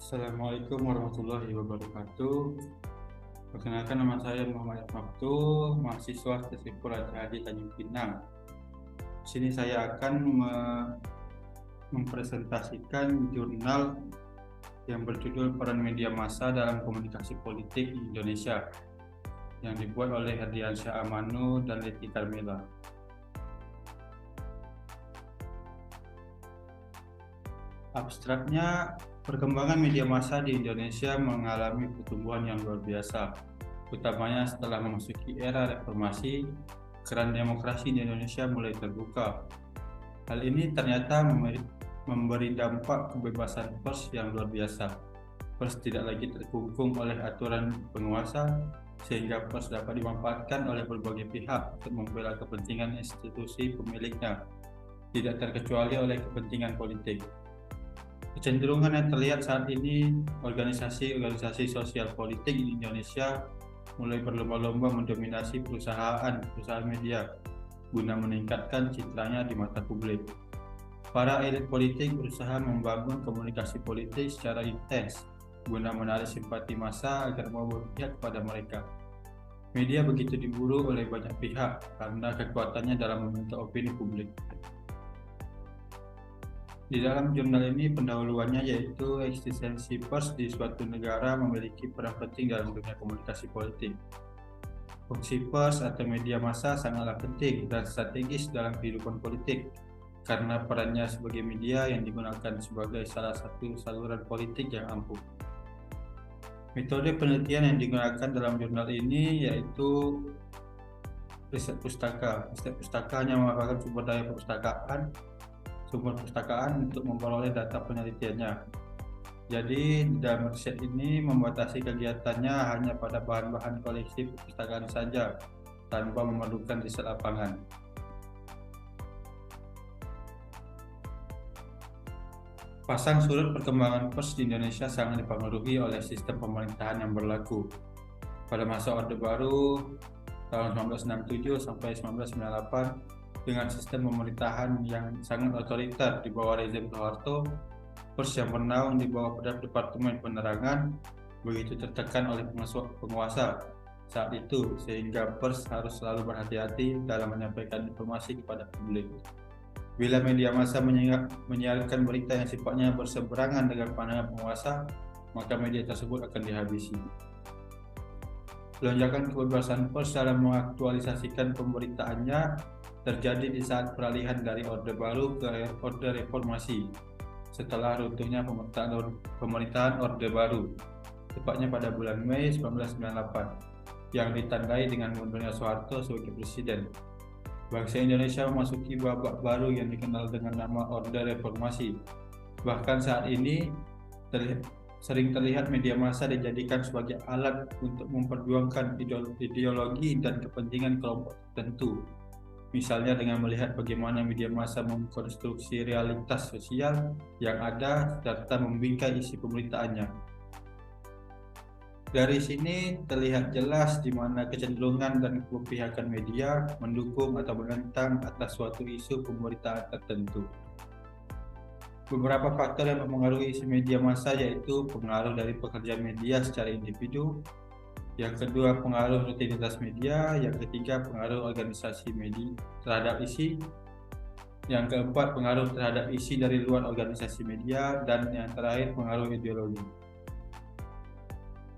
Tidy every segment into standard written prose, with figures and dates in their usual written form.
Assalamualaikum warahmatullahi wabarakatuh. Perkenalkan, nama saya Muhammad Mabtu, mahasiswa Teknik Raja Hadi Tanjung Pinang. Di sini saya akan mempresentasikan jurnal yang berjudul Peran Media Massa dalam Komunikasi Politik di Indonesia yang dibuat oleh Herdiansyah Amanu dan Leti Carmela. Abstraknya, perkembangan media massa di Indonesia mengalami pertumbuhan yang luar biasa, utamanya setelah memasuki era reformasi. Keran demokrasi di Indonesia mulai terbuka. Hal ini ternyata memberi dampak kebebasan pers yang luar biasa. Pers tidak lagi terkungkung oleh aturan penguasa, sehingga pers dapat dimanfaatkan oleh berbagai pihak untuk membela kepentingan institusi pemiliknya, tidak terkecuali oleh kepentingan politik. Kecenderungan yang terlihat saat ini, organisasi sosial politik di Indonesia mulai berlomba-lomba mendominasi perusahaan media guna meningkatkan citranya di mata publik. Para elit politik berusaha membangun komunikasi politik secara intens guna menarik simpati massa agar mau berpihak kepada mereka. Media begitu diburu oleh banyak pihak karena kekuatannya dalam membentuk opini publik. Di dalam jurnal ini pendahuluannya yaitu eksistensi pers di suatu negara memiliki peran penting dalam dunia komunikasi politik. Fungsi pers atau media massa sangatlah penting dan strategis dalam kehidupan politik karena perannya sebagai media yang digunakan sebagai salah satu saluran politik yang ampuh. Metode penelitian yang digunakan dalam jurnal ini yaitu riset pustaka. Riset pustaka hanya merupakan sumber daya sumber perpustakaan untuk memperoleh data penelitiannya. Jadi dalam riset ini membatasi kegiatannya hanya pada bahan-bahan koleksi perpustakaan saja, tanpa memerlukan riset lapangan. Pasang surut perkembangan pers di Indonesia sangat dipengaruhi oleh sistem pemerintahan yang berlaku. Pada masa Orde Baru tahun 1967 sampai 1998, dengan sistem pemerintahan yang sangat otoriter di bawah rezim Soeharto, pers yang bernaung di bawah Departemen Penerangan begitu tertekan oleh penguasa saat itu, sehingga pers harus selalu berhati-hati dalam menyampaikan informasi kepada publik. Bila media massa menyiarkan berita yang sifatnya berseberangan dengan pandangan penguasa, maka media tersebut akan dihabisi. Lonjakan kebebasan pers dalam mengaktualisasikan pemberitaannya terjadi di saat peralihan dari Orde Baru ke Orde Reformasi setelah runtuhnya pemerintahan Orde Baru, tepatnya pada bulan Mei 1998, yang ditandai dengan mundurnya Soeharto sebagai presiden. Bangsa Indonesia memasuki babak baru yang dikenal dengan nama Orde Reformasi. Bahkan saat ini sering terlihat media massa dijadikan sebagai alat untuk memperjuangkan ideologi dan kepentingan kelompok tertentu. Misalnya dengan melihat bagaimana media massa mengkonstruksi realitas sosial yang ada serta membingkai isi pemberitaannya. Dari sini terlihat jelas di mana kecenderungan dan keberpihakan media mendukung atau menentang atas suatu isu pemberitaan tertentu. Beberapa faktor yang mempengaruhi isi media massa yaitu pengaruh dari pekerjaan media secara individu, yang kedua pengaruh rutinitas media, yang ketiga pengaruh organisasi media terhadap isi, yang keempat pengaruh terhadap isi dari luar organisasi media, dan yang terakhir pengaruh ideologi.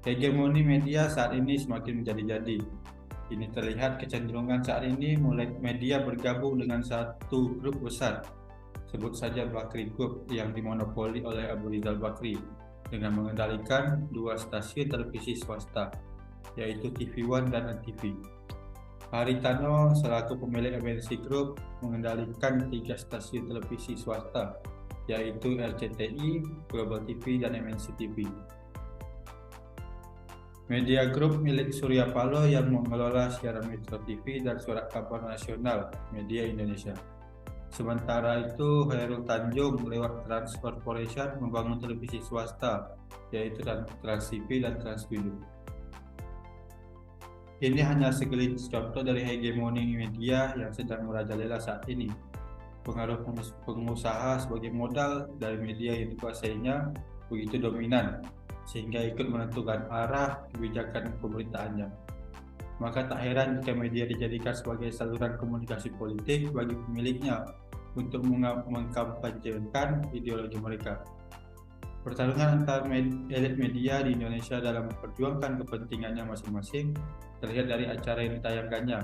Hegemoni media saat ini semakin menjadi-jadi. Ini terlihat kecenderungan saat ini mulai media bergabung dengan satu grup besar, sebut saja Bakri Group, yang dimonopoli oleh Abu Rizal Bakri dengan mengendalikan dua stasiun televisi swasta, yaitu TV One dan Antv. Haritano selaku pemilik MNC Group mengendalikan 3 stasiun televisi swasta, yaitu RCTI, Global TV, dan MNC TV. Media Group milik Surya Paloh yang mengelola siaran Metro TV dan Surat Kabar Nasional Media Indonesia. Sementara itu, Hairul Tanjung lewat Trans Corporation membangun televisi swasta, yaitu Trans TV dan Trans 7. Ini hanya segelintir contoh dari hegemoni media yang sedang merajalela saat ini. Pengaruh pengusaha sebagai modal dari media yang dikuasainya begitu dominan, sehingga ikut menentukan arah kebijakan pemerintahannya. Maka tak heran jika media dijadikan sebagai saluran komunikasi politik bagi pemiliknya untuk mengkampanyekan ideologi mereka. Pertarungan antar elit media di Indonesia dalam memperjuangkan kepentingannya masing-masing terlihat dari acara yang ditayangkannya.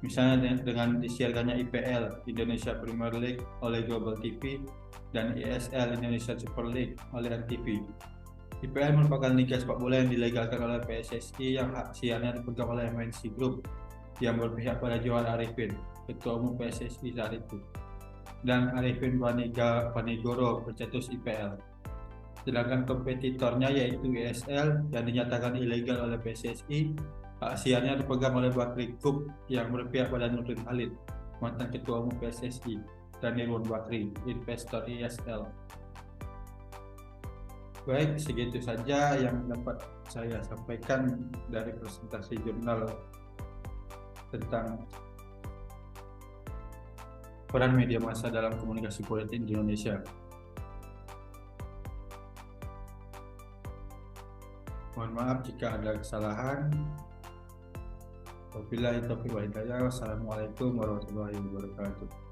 Misalnya dengan disiarkannya IPL, Indonesia Premier League oleh Global TV, dan ISL, Indonesia Super League oleh NTV. IPL merupakan liga sepak bola yang dilegalkan oleh PSSI yang hak siarnya dipegang oleh MNC Group yang berpihak pada Johan Arifin, Ketua Umum PSSI saat itu, dan Arifin Panigoro, pencetus IPL. Sedangkan kompetitornya yaitu ISL yang dinyatakan ilegal oleh PSSI, hak siarnya dipegang oleh Bakri Group yang berpihak pada Nurdin Halid, mantan Ketua Umum PSSI, dan Nirwan Bakri, investor ISL. Baik, segitu saja yang dapat saya sampaikan dari presentasi jurnal tentang peran media massa dalam komunikasi politik di Indonesia. Mohon maaf jika ada kesalahan. Wabillahi taufiq wal hidayah. Wassalamualaikum warahmatullahi wabarakatuh.